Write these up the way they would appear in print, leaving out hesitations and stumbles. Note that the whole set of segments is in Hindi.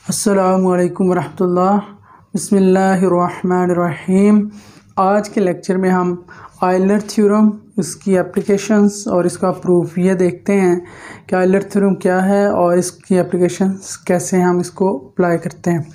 अस्सलामुअलैकुम वरहमतुल्लाह। बिस्मिल्लाहिर्रहमानिर्रहीम। आज के लेक्चर में हम आयलर थ्योरम, इसकी एप्लीकेशंस और इसका प्रूफ ये देखते हैं कि आयलर थ्योरम क्या है और इसकी एप्लीकेशंस कैसे हम इसको अप्लाई करते हैं।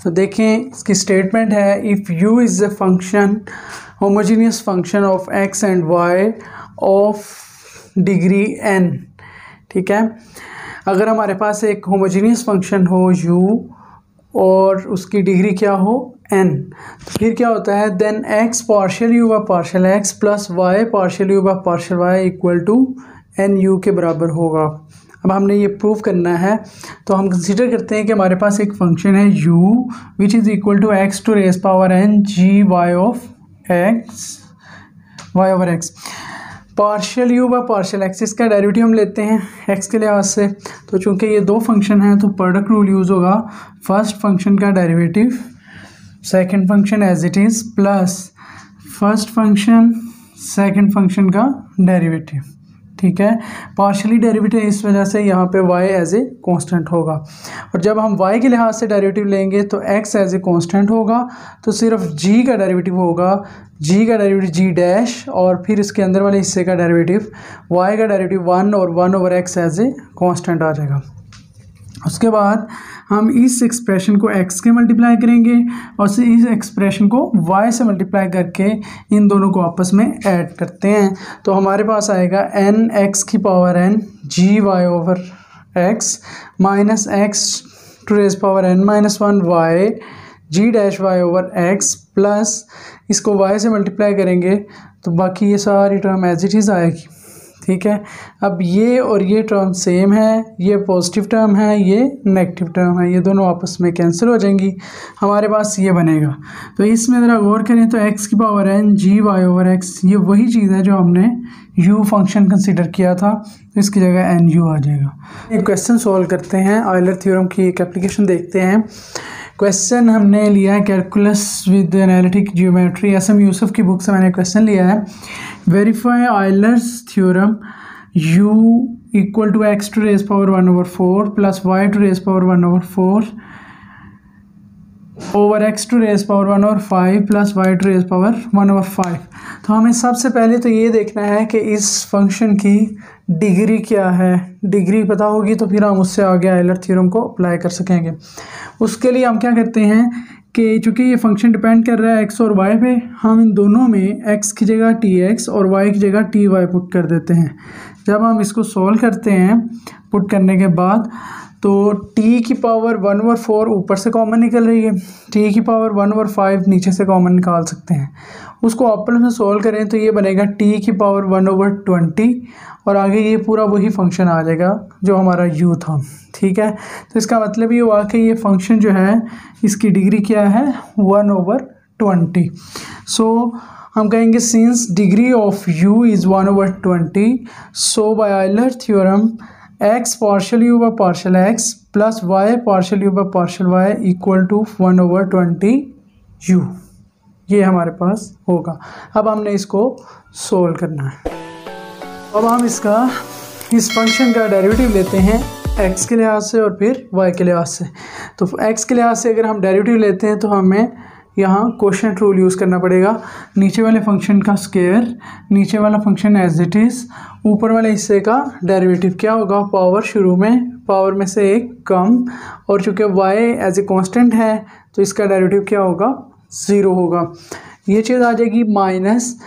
तो देखें, इसकी स्टेटमेंट है, if you is a function homogeneous function of x and y of degree n। ठीक है, अगर हमारे पास एक होमोजीनियस फंक्शन हो u और उसकी डिग्री क्या हो n, तो फिर क्या होता है, देन x पार्शियल u व partial x plus y partial u व partial y equal to n u के बराबर होगा। अब हमने ये प्रूव करना है, तो हम कंसीडर करते हैं कि हमारे पास एक फंक्शन है u which is equal to x to raise power n g y of x y over x। Partial u व पार्शियल x, इसका डेरिवेटिव हम लेते हैं x के लिहाज से। तो चूंकि ये दो फंक्शन हैं तो प्रोडक्ट रूल यूज़ होगा, फर्स्ट फंक्शन का derivative second function as it is plus first function second function का डेरिवेटिव। ठीक है, पार्शियली डेरिवेटिव इस वजह से यहाँ पे y एज ए कांस्टेंट होगा, और जब हम y के लिहाज से डेरिवेटिव लेंगे तो x एज ए कांस्टेंट होगा, तो सिर्फ g का डेरिवेटिव होगा, g का डेरिवेटिव g डैश, और फिर इसके अंदर वाले हिस्से का डेरिवेटिव y का डेरिवेटिव 1 और 1 over x as a constant आ जाएगा। उसके बाद हम इस एक्सप्रेशन को x के मल्टीप्लाई करेंगे और इस एक्सप्रेशन को y से मल्टीप्लाई करके इन दोनों को आपस में ऐड करते हैं, तो हमारे पास आएगा n x की power n g y over x minus x to raise power n minus 1 y g dash y over x plus इसको y से मल्टीप्लाई करेंगे तो बाकी ये सारी टर्म एज इट इज़ आएगी। ठीक है, अब ये और ये टर्म सेम है, ये पॉजिटिव टर्म है, ये नेगेटिव टर्म है, ये दोनों आपस में कैंसिल हो जाएंगी, हमारे पास ये बनेगा। तो इसमें ज़रा गौर करें तो x की power n g y over x, ये वही चीज़ है जो हमने u फंक्शन कंसीडर किया था, तो इसकी जगह n u आ जाएगा। एक क्वेश्चन सॉल्व करते हैं, आयलर थ्योरम की एक एप्लीकेशन देखते हैं। क्वेश्चन हमने लिया है calculus with analytic geometry, S M Yusuf की बुक से मैंने क्वेश्चन लिया है। Verify Euler's theorem u equal to x to raise power 1 over 4 plus y to raise power 1 over 4 over x to raise power 1 over 5 plus y to raise power 1 over 5। तो हमें सबसे पहले तो ये देखना है कि इस फंक्शन की डिग्री क्या है। डिग्री पता होगी तो फिर हम उससे आगे आयलर थ्योरम को अप्लाई कर सकेंगे। उसके लिए हम क्या करते हैं कि चूँकि ये फंक्शन डिपेंड कर रहा है x और y पे, हम इन दोनों में x की जगह tx और y की जगह ty पुट कर देते हैं। जब हम इसको सॉल्व करते हैं पुट करने के बाद, तो t की पावर 1 ओवर 4 ऊपर से कॉमन निकल रही है, t की पावर 1 ओवर 5 नीचे से कॉमन निकाल सकते हैं। उसको आपस में सॉल्व करें तो ये बनेगा t की पावर 1 ओवर 20 और आगे ये पूरा वही फंक्शन आ जाएगा जो हमारा u था। ठीक है, तो इसका मतलब ये हुआ कि ये फंक्शन जो है इसकी डिग्री क्या है 1 ओवर 20। सो हम कहेंगे since degree of u is 1 over 20, so by Euler theorem x partial u व partial x plus y partial u व partial y equal to 1 over 20 u, ये हमारे पास होगा। अब हमने इसको सोल्व करना है। अब हम इस फंक्शन का डेरिवेटिव लेते हैं x के लिहाज से और फिर y के लिहाज से। तो x के लिहाज से अगर हम डेरिवेटिव लेते हैं तो हमें यहाँ कोशेंट रूल यूज़ करना पड़ेगा। नीचे वाले फंक्शन का स्क्वायर, नीचे वाला फंक्शन एज इट इज़, ऊपर वाले हिस्से का डेरिवेटिव क्या होगा, पावर शुरू में पावर में से एक कम, और चूँकि y एज ए कांस्टेंट है तो इसका डेरिवेटिव क्या होगा 0 होगा। ये चीज़ आ जाएगी माइनस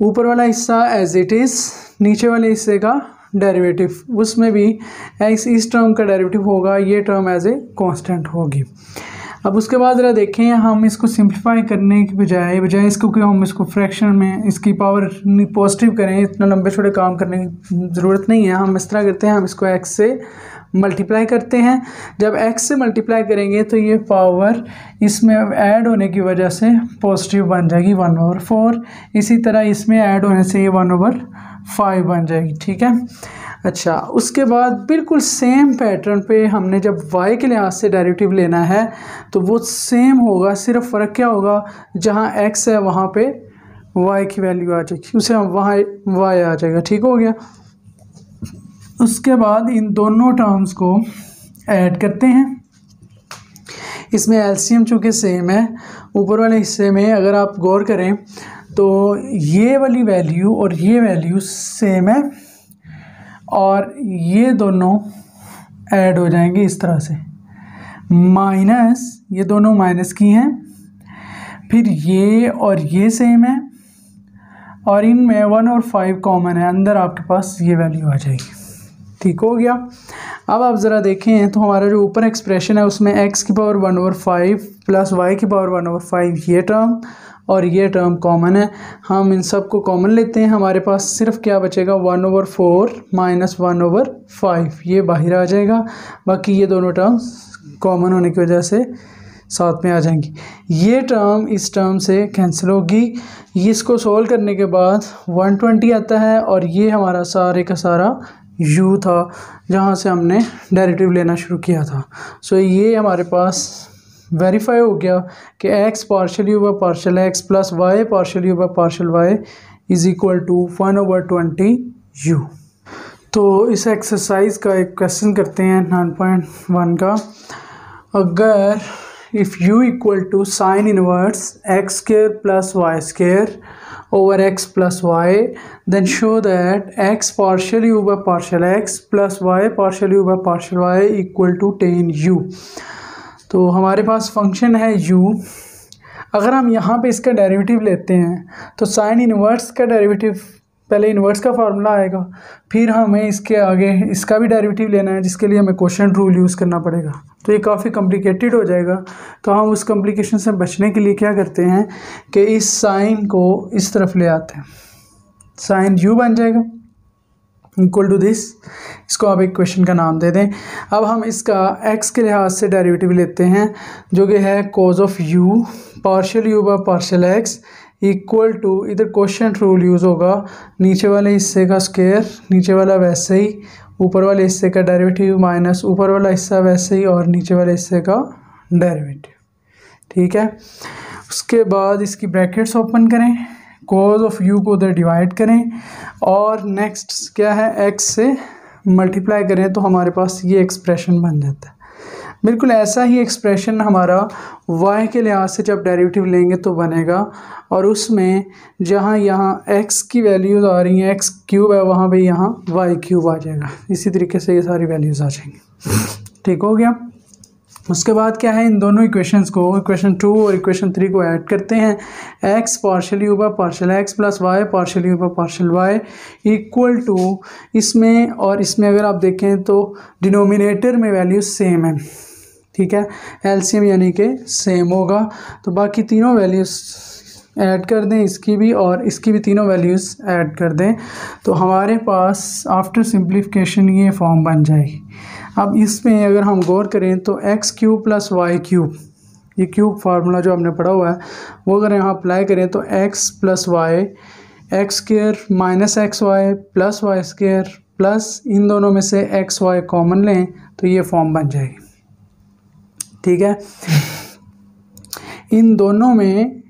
ऊपर वाला हिस्सा एज इट इज़, नीचे वाले हिस्से का डेरिवेटिव, उसमें भी इस टर्म का डेरिवेटिव होगा, ये टर्म एज ए कांस्टेंट होगी। अब उसके बाद ज़रा देखें, हम इसको सिंप्लीफाई करने की बजाय इसको कि हम इसको फ्रैक्शन में इसकी पावर पॉजिटिव करें, इतना लंबे छोटे काम करने की ज़रूरत नहीं है। हम इस तरह करते हैं, हम इसको x से मल्टीप्लाई करते हैं। जब x से मल्टीप्लाई करेंगे तो ये पावर इसमें ऐड होने की वजह से पॉजिटिव बन जाएगी 1 ओवर 4, इसी तरह इसमें ऐड होने से ये 1 ओवर 5 बन जाएगी। ठीक है, अच्छा, उसके बाद बिल्कुल सेम पैटर्न पे हमने जब y के लिहाज से डेरिवेटिव लेना है तो वो सेम होगा, सिर्फ फ़र्क क्या होगा, जहाँ x है वहाँ पे y की वैल्यू आ जाएगी, उसे हम वहाँ y आ जाएगा। ठीक हो गया। उसके बाद इन दोनों टर्म्स को ऐड करते हैं। इसमें एलसीएम चूँकि सेम है, ऊपर वाले हिस्से में अगर आप गौर करें तो ये वाली वैल्यू और ये वैल्यू सेम है और ये दोनों ऐड हो जाएंगे इस तरह से, माइनस, ये दोनों माइनस की हैं, फिर ये और ये सेम है और इनमें 1 और 5 कॉमन है, अंदर आपके पास ये वैल्यू आ जाएगी। ठीक हो गया। अब आप ज़रा देखें तो हमारा जो ऊपर एक्सप्रेशन है उसमें x की पावर 1/5 प्लस y की पावर 1/5 ये टर्म और ये टर्म कॉमन है। हम इन सब को कॉमन लेते हैं, हमारे पास सिर्फ क्या बचेगा, 1/4 माइनस 1/5 ये बाहर आ जाएगा। बाकी ये दोनों टर्म्स कॉमन होने की वजह से साथ में आ जाएंगी। ये टर्म इस टर्म से कैंसिल होगी। इसको सोल्व करने के बाद 120 आता है और ये हमारा सारे का सारा u था जहाँ से हमने डेरिवेटिव लेना शुरू किया था। सो ये हमारे पास वेरीफाई हो गया कि x partial u by partial x plus y partial u by partial y is equal to 1/20 u। तो इस एक्सरसाइज का एक क्वेश्चन करते हैं 9.1 का। अगर if u equal to sine inverse x square plus y square over x plus y, then show that x partial u by partial x plus y partial u by partial y equal to tan u। तो हमारे पास फंक्शन है u। अगर हम यहाँ पे इसका डेरिवेटिव लेते हैं तो साइन इनवर्स का डेरिवेटिव, पहले इनवर्स का फार्मूला आएगा, फिर हमें इसके आगे इसका भी डेरिवेटिव लेना है जिसके लिए हमें क्वोशिएंट रूल यूज़ करना पड़ेगा। तो ये काफ़ी कॉम्प्लिकेटेड हो जाएगा। तो हम उस कॉम्प्लिकेशन से बचने के लिए क्या करते हैं कि इस साइन को इस तरफ ले आते हैं, साइन u बन जाएगा इक्वल टू दिस। इसको आप इक्वेशन का नाम दे दें। अब हम इसका x के लिहाज से डेरिवेटिव लेते हैं जो कि है cos of u partial u by partial x equal to, इधर क्वोशिएंट रूल यूज़ होगा, नीचे वाले हिस्से का स्क्वायर, नीचे वाला वैसे ही, ऊपर वाले हिस्से का डेरिवेटिव माइनस ऊपर वाला हिस्सा वैसे ही और नीचे वाले हिस्से का डेरिवेटिव। ठीक है। उसके बाद इसकी ब्रैकेट्स ओपन करें, कोस ऑफ u को उधर डिवाइड करें और नेक्स्ट क्या है, x से मल्टीप्लाई करें तो हमारे पास ये एक्सप्रेशन बन जाता है। बिल्कुल ऐसा ही एक्सप्रेशन हमारा y के लिहाज से जब डेरिवेटिव लेंगे तो बनेगा और उसमें जहाँ यहाँ x की वैल्यूज़ आ रही हैं, x क्यूब है, वहाँ पे यहाँ y क्यूब आ जाएगा। इसी तरीके से ये सारी वैल्यूज़ आ जाएंगी। ठीक हो गया। उसके बाद क्या है, इन दोनों इक्वेशंस को, इक्वेशन 2 और इक्वेशन 3 को ऐड करते हैं। x partial u by partial x plus y partial u by partial y equal to, इसमें और इसमें अगर आप देखें तो डिनोमिनेटर में वैल्यू सेम है। ठीक है, एलसीएम यानी कि सेम होगा। तो बाकी तीनों वैल्यूज़ ऐड कर दें, इसकी भी और इसकी भी तीनों वैल्यूज़ ऐड कर दें तो हमारे पास आफ्टर सिंप्लीफिकेशन ये फॉर्म बन जाएगी। अब इसमें अगर हम गौर करें तो x cube plus y cube, ये क्यूब फार्मूला जो हमने पढ़ा हुआ है वो अगर यहाँ अप्लाई करें तो x plus y x square minus x y plus y square plus इन दोनों में से एक्स वाई कॉमन लें तो ये फॉर्म बन जाएगी। ठीक है, इन दोनों में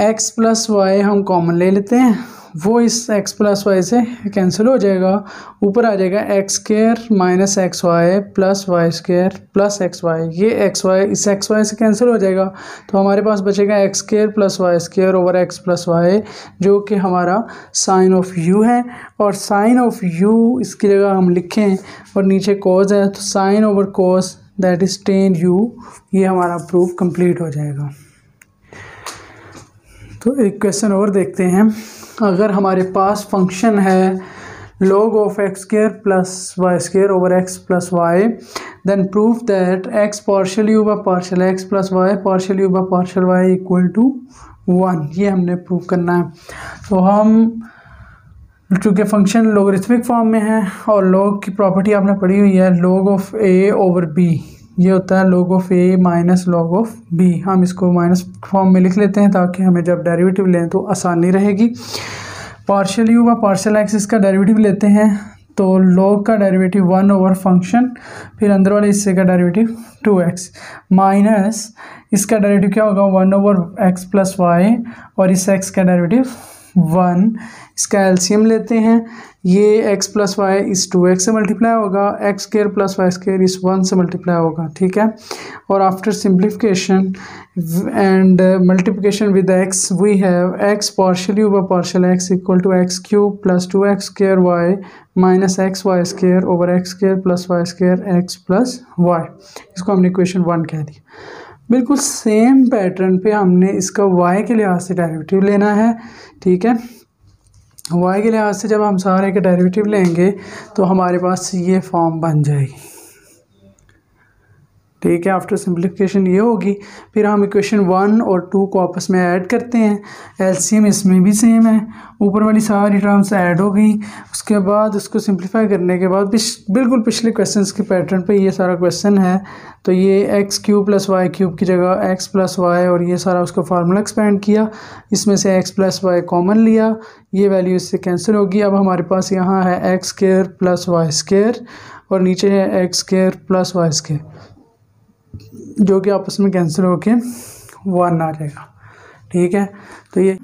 x प्लस वाई हम कॉमन ले लेते हैं, वो इस x प्लस वाई से कैंसिल हो जाएगा, ऊपर आ जाएगा x square minus x y plus y square plus x y, ये एक्स वाई इस एक्स वाई से कैंसिल हो जाएगा तो हमारे पास बचेगा x square plus y square over x plus y जो कि हमारा साइन ऑफ u है। और साइन ऑफ u इसकी जगह हम लिखें और नीचे कोस है तो sine over cos that is tan u, ये हमारा प्रूफ कंप्लीट हो जाएगा। तो एक क्वेश्चन और देखते हैं। अगर हमारे पास फंक्शन है log of x square plus y square over x plus y, then proof that x partial u by partial x plus y partial u by partial y equal to 1, ये हमने प्रूफ करना है। तो हम चूँकि फंक्शन लोगरिथमिक फॉर्म में है और log की प्रॉपर्टी आपने पढ़ी हुई है, log of a over b, ये होता है log of a minus log of b। हम इसको माइनस फॉर्म में लिख लेते हैं ताकि हमें जब डेरिवेटिव लें तो आसानी रहेगी। Partial u by partial x इसका डेरिवेटिव लेते हैं तो log का डेरिवेटिव 1 ओवर फंक्शन, फिर अंदर वाले हिस्से का डेरिवेटिव 2x माइनस इसका डेरिवेटिव क्या होगा 1 ओवर x प्लस वाई, और इस x का डेरिवेटिव 1। इसका एलसीएम लेते हैं, ये x प्लस वाई इस 2x से मल्टीप्लाई होगा, x square plus y square इस 1 से मल्टीप्लाई होगा, ठीक है। और after simplification and multiplication with x we have x partially over partial x equal to x cube plus 2x square y minus x y square over x square plus y square x plus y. इसको हमने इक्वेशन 1 कह दिया। बिल्कुल सेम पैटर्न पे हमने इसका y के लिहाज से डेरिवेटिव लेना है, ठीक है। y के लिहाज से जब हम सारे के डेरिवेटिव लेंगे तो हमारे पास ये फॉर्म बन जाएगी, ठीक है। आफ्टर सिंप्लीफिकेशन ये होगी। फिर हम इक्वेशन 1 और 2 को आपस में ऐड करते हैं, एलसीएम इसमें भी सेम है, ऊपर वाली सारी टर्म्स ऐड हो गई। उसके बाद उसको सिंप्लीफाई करने के बाद बिल्कुल पिछले क्वेश्चंस के पैटर्न पे ये सारा क्वेश्चन है। तो ये x cube plus y cube की जगह एक्स प्लस वाई, और ये सारा उसका फार्मूला एक्सपेंड किया, इसमें से एक्स प्लस वाई कॉमन लिया, ये वैल्यू इससे कैंसिल होगी। अब हमारे पास यहाँ है x square plus y square और नीचे है x square plus y square, जो कि आपस में कैंसिल होके 1 आ जाएगा, ठीक है। तो ये